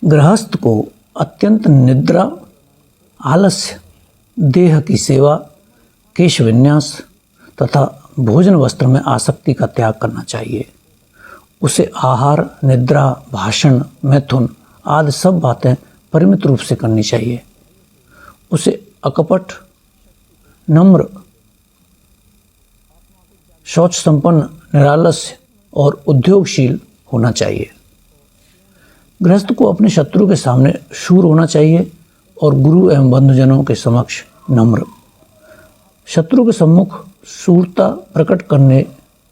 गृहस्थ को अत्यंत निद्रा, आलस्य, देह की सेवा, केश विन्यास तथा भोजन वस्त्र में आसक्ति का त्याग करना चाहिए। उसे आहार, निद्रा, भाषण, मैथुन आदि सब बातें परिमित रूप से करनी चाहिए। उसे अकपट, नम्र, शौच संपन्न, निरालस्य और उद्योगशील होना चाहिए। गृहस्थ को अपने शत्रु के सामने शूर होना चाहिए और गुरु एवं बंधुजनों के समक्ष नम्र। शत्रु के सम्मुख शूरता प्रकट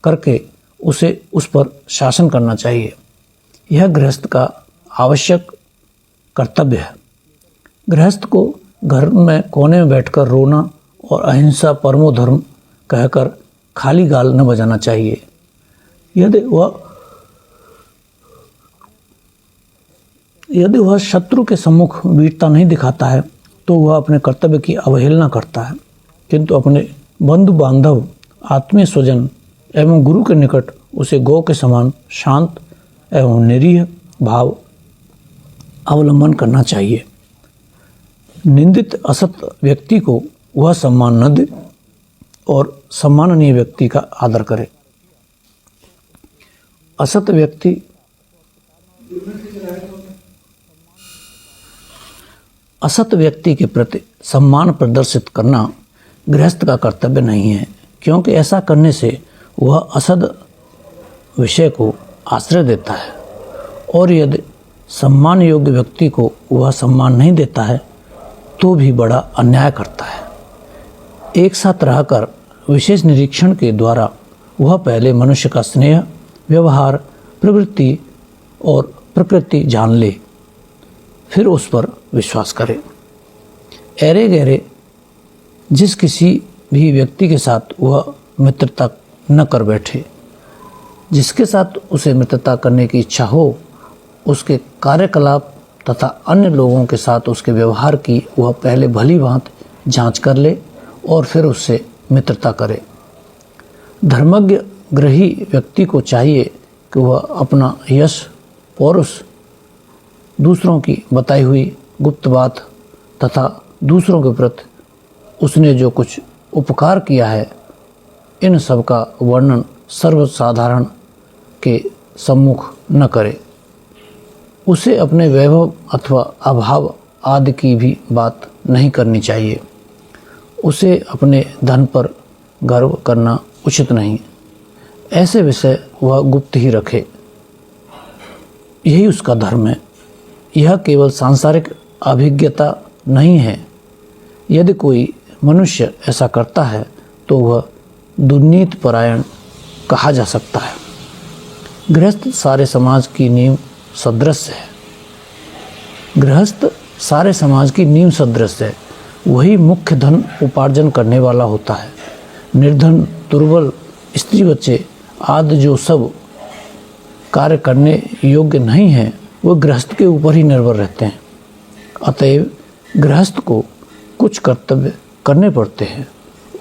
करके उसे उस पर शासन करना चाहिए। यह गृहस्थ का आवश्यक कर्तव्य है। गृहस्थ को घर में कोने में बैठकर रोना और अहिंसा परमो धर्म कहकर खाली गाल न बजाना चाहिए। यदि वह शत्रु के सम्मुख वीरता नहीं दिखाता है तो वह अपने कर्तव्य की अवहेलना करता है, किंतु अपने बंधु बांधव, आत्मीय स्वजन एवं गुरु के निकट उसे गौ के समान शांत एवं निरीह भाव अवलंबन करना चाहिए। निंदित असत व्यक्ति को वह सम्मान न दे और सम्माननीय व्यक्ति का आदर करे। असत व्यक्ति के प्रति सम्मान प्रदर्शित करना गृहस्थ का कर्तव्य नहीं है, क्योंकि ऐसा करने से वह असद विषय को आश्रय देता है और यदि सम्मान योग्य व्यक्ति को वह सम्मान नहीं देता है तो भी बड़ा अन्याय करता है। एक साथ रहकर विशेष निरीक्षण के द्वारा वह पहले मनुष्य का स्नेह, व्यवहार, प्रवृत्ति और प्रकृति जान ले, फिर उस पर विश्वास करे। ऐरे गहरे जिस किसी भी व्यक्ति के साथ वह मित्रता न कर बैठे, जिसके साथ उसे मित्रता करने की इच्छा हो, उसके कार्यकलाप तथा अन्य लोगों के साथ उसके व्यवहार की वह पहले भली भांति जांच कर ले और फिर उससे मित्रता करे। धर्मज्ञ ग्रही व्यक्ति को चाहिए कि वह अपना यश, पौरुष, दूसरों की बताई हुई गुप्त बात तथा दूसरों के प्रति उसने जो कुछ उपकार किया है, इन सब का वर्णन सर्वसाधारण के सम्मुख न करे। उसे अपने वैभव अथवा अभाव आदि की भी बात नहीं करनी चाहिए। उसे अपने धन पर गर्व करना उचित नहीं। ऐसे विषय वह गुप्त ही रखे, यही उसका धर्म है। यह केवल सांसारिक अभिज्ञता नहीं है। यदि कोई मनुष्य ऐसा करता है तो वह दुर्नीति परायण कहा जा सकता है। गृहस्थ सारे समाज की नींव सदृश है। गृहस्थ सारे समाज की नींव सदृश है। वही मुख्य धन उपार्जन करने वाला होता है। निर्धन, दुर्बल, स्त्री बच्चे आदि जो सब कार्य करने योग्य नहीं हैं, वो गृहस्थ के ऊपर ही निर्भर रहते हैं। अतएव गृहस्थ को कुछ कर्तव्य करने पड़ते हैं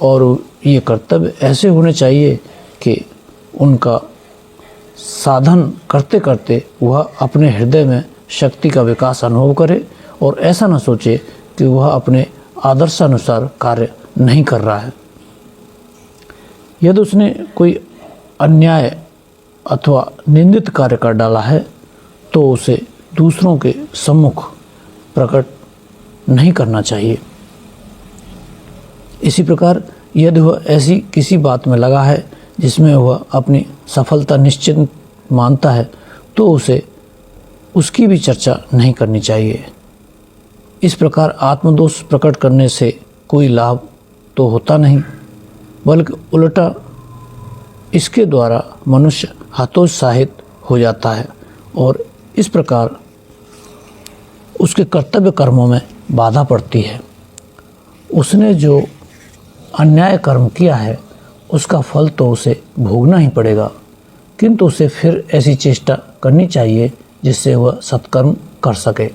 और ये कर्तव्य ऐसे होने चाहिए कि उनका साधन करते करते वह अपने हृदय में शक्ति का विकास अनुभव करे और ऐसा न सोचे कि वह अपने आदर्शानुसार कार्य नहीं कर रहा है। यदि उसने कोई अन्याय अथवा निंदित कार्य कर डाला है तो उसे दूसरों के सम्मुख प्रकट नहीं करना चाहिए। इसी प्रकार यदि वह ऐसी किसी बात में लगा है जिसमें वह अपनी सफलता निश्चित मानता है तो उसे उसकी भी चर्चा नहीं करनी चाहिए। इस प्रकार आत्मदोष प्रकट करने से कोई लाभ तो होता नहीं, बल्कि उल्टा इसके द्वारा मनुष्य हतोत्साहित हो जाता है और इस प्रकार उसके कर्तव्य कर्मों में बाधा पड़ती है। उसने जो अन्याय कर्म किया है उसका फल तो उसे भोगना ही पड़ेगा, किंतु उसे फिर ऐसी चेष्टा करनी चाहिए जिससे वह सत्कर्म कर सके।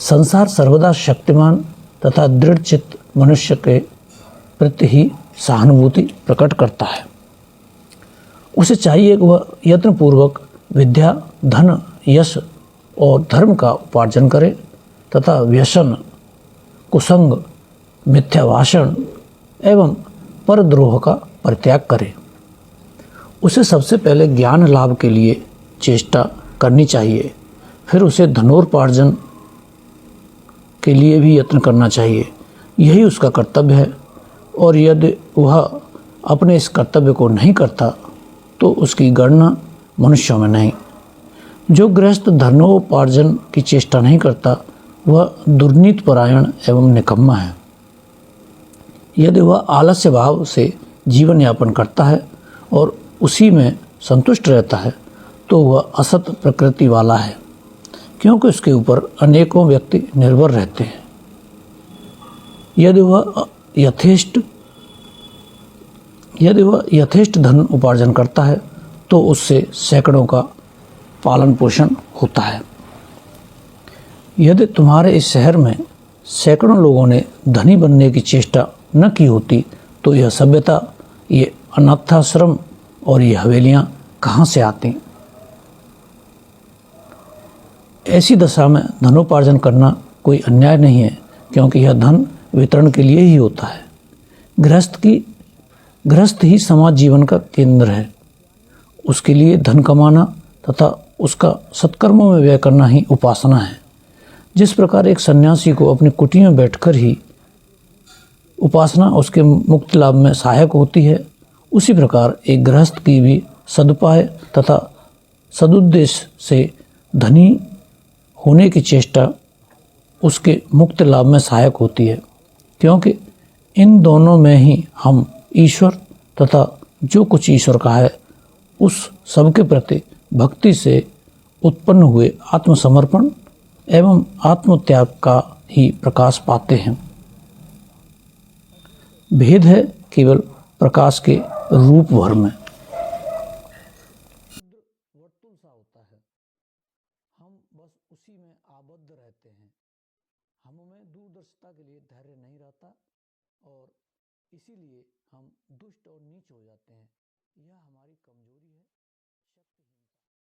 संसार सर्वदा शक्तिमान तथा दृढ़ चित्त मनुष्य के प्रति ही सहानुभूति प्रकट करता है। उसे चाहिए कि वह यत्नपूर्वक विद्या, धन, यश और धर्म का उपार्जन करे तथा व्यसन, कुसंग, मिथ्या भाषण एवं परद्रोह का परित्याग करे। उसे सबसे पहले ज्ञान लाभ के लिए चेष्टा करनी चाहिए, फिर उसे धनोपार्जन के लिए भी यत्न करना चाहिए। यही उसका कर्तव्य है, और यदि वह अपने इस कर्तव्य को नहीं करता तो उसकी गणना मनुष्यों में नहीं। जो गृहस्थ धनोपार्जन की चेष्टा नहीं करता वह दुर्नीति परायण एवं निकम्मा है। यदि वह आलस्य भाव से जीवन यापन करता है और उसी में संतुष्ट रहता है तो वह असत प्रकृति वाला है, क्योंकि उसके ऊपर अनेकों व्यक्ति निर्भर रहते हैं। यदि वह यथेष्ट धन उपार्जन करता है तो उससे सैकड़ों का पालन पोषण होता है। यदि तुम्हारे इस शहर में सैकड़ों लोगों ने धनी बनने की चेष्टा न की होती तो यह सभ्यता, ये अनाथाश्रम और ये हवेलियां कहाँ से आती। ऐसी दशा में धनोपार्जन करना कोई अन्याय नहीं है, क्योंकि यह धन वितरण के लिए ही होता है। गृहस्थ ही समाज जीवन का केंद्र है। उसके लिए धन कमाना तथा उसका सत्कर्मों में व्यय करना ही उपासना है। जिस प्रकार एक सन्यासी को अपनी कुटी में बैठकर ही उपासना उसके मुक्ति लाभ में सहायक होती है, उसी प्रकार एक गृहस्थ की भी सदुपाय तथा सदुद्देश्य से धनी होने की चेष्टा उसके मुक्ति लाभ में सहायक होती है, क्योंकि इन दोनों में ही हम ईश्वर तथा जो कुछ ईश्वर का है उस सबके प्रति भक्ति से उत्पन्न हुए आत्मसमर्पण एवं आत्मत्याग का ही प्रकाश पाते हैं। भेद है केवल प्रकाश के रूप भर में। वर्तुल सा होता है, हम बस उसी में आबद्ध रहते हैं। हमें दूरदर्शिता के लिए धैर्य नहीं रहता और इसीलिए हम दुष्ट और नीच हो जाते हैं। यह हमारी कमजोरी है।